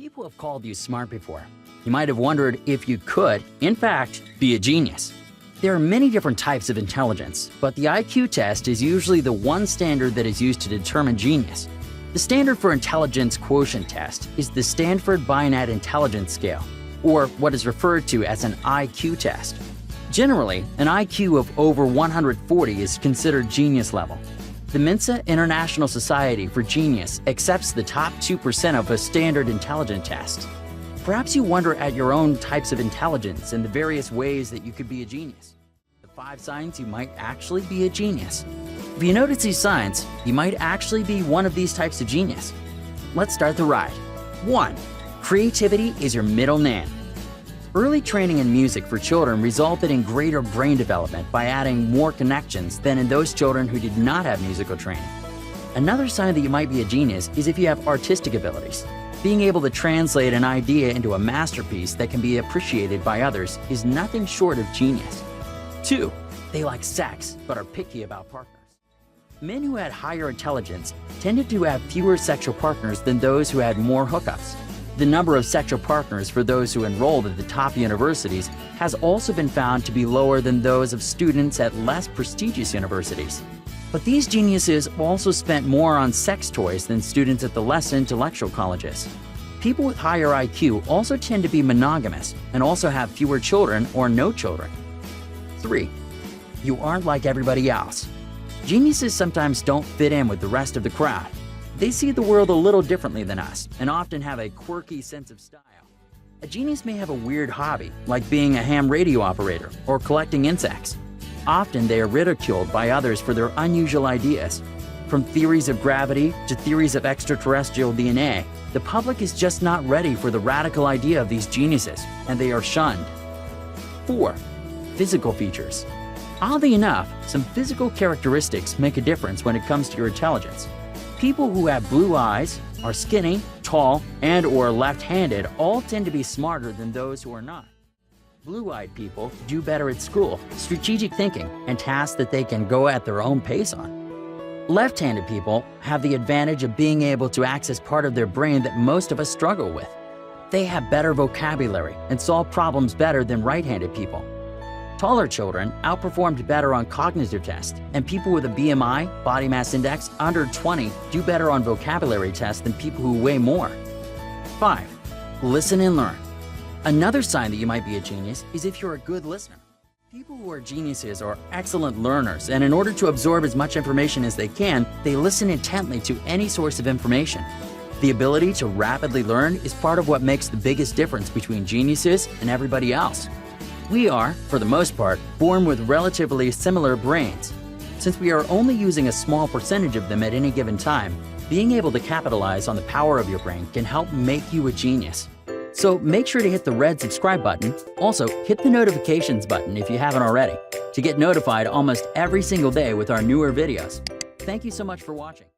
People have called you smart before. You might have wondered if you could, in fact, be a genius. There are many different types of intelligence, but the IQ test is usually the one standard that is used to determine genius. The standard for intelligence quotient test is the Stanford Binet Intelligence Scale, or what is referred to as an IQ test. Generally, an IQ of over 140 is considered genius level. The Mensa International Society for Genius accepts the top 2% of a standard intelligence test. Perhaps you wonder at your own types of intelligence and the various ways that you could be a genius. The 5 signs you might actually be a genius. If you notice these signs, you might actually be one of these types of genius. Let's start the ride. 1. Creativity is your middle name. Early training in music for children resulted in greater brain development by adding more connections than in those children who did not have musical training. Another sign that you might be a genius is if you have artistic abilities. Being able to translate an idea into a masterpiece that can be appreciated by others is nothing short of genius. 2. They like sex, but are picky about partners. Men who had higher intelligence tended to have fewer sexual partners than those who had more hookups. The number of sexual partners for those who enrolled at the top universities has also been found to be lower than those of students at less prestigious universities. But these geniuses also spent more on sex toys than students at the less intellectual colleges. People with higher IQ also tend to be monogamous and also have fewer children or no children. 3. You aren't like everybody else. Geniuses sometimes don't fit in with the rest of the crowd. They see the world a little differently than us and often have a quirky sense of style. A genius may have a weird hobby, like being a ham radio operator or collecting insects. Often they are ridiculed by others for their unusual ideas. From theories of gravity to theories of extraterrestrial DNA, the public is just not ready for the radical idea of these geniuses, and they are shunned. 4. Physical features. Oddly enough, some physical characteristics make a difference when it comes to your intelligence. People who have blue eyes, are skinny, tall, and/or left-handed all tend to be smarter than those who are not. Blue-eyed people do better at school, strategic thinking, and tasks that they can go at their own pace on. Left-handed people have the advantage of being able to access part of their brain that most of us struggle with. They have better vocabulary and solve problems better than right-handed people. Taller children outperformed better on cognitive tests, and people with a BMI, body mass index, under 20 do better on vocabulary tests than people who weigh more. 5. Listen and learn. Another sign that you might be a genius is if you're a good listener. People who are geniuses are excellent learners, and in order to absorb as much information as they can, they listen intently to any source of information. The ability to rapidly learn is part of what makes the biggest difference between geniuses and everybody else. We are, for the most part, born with relatively similar brains. Since we are only using a small percentage of them at any given time, being able to capitalize on the power of your brain can help make you a genius. So make sure to hit the red subscribe button. Also, hit the notifications button if you haven't already, to get notified almost every single day with our newer videos. Thank you so much for watching.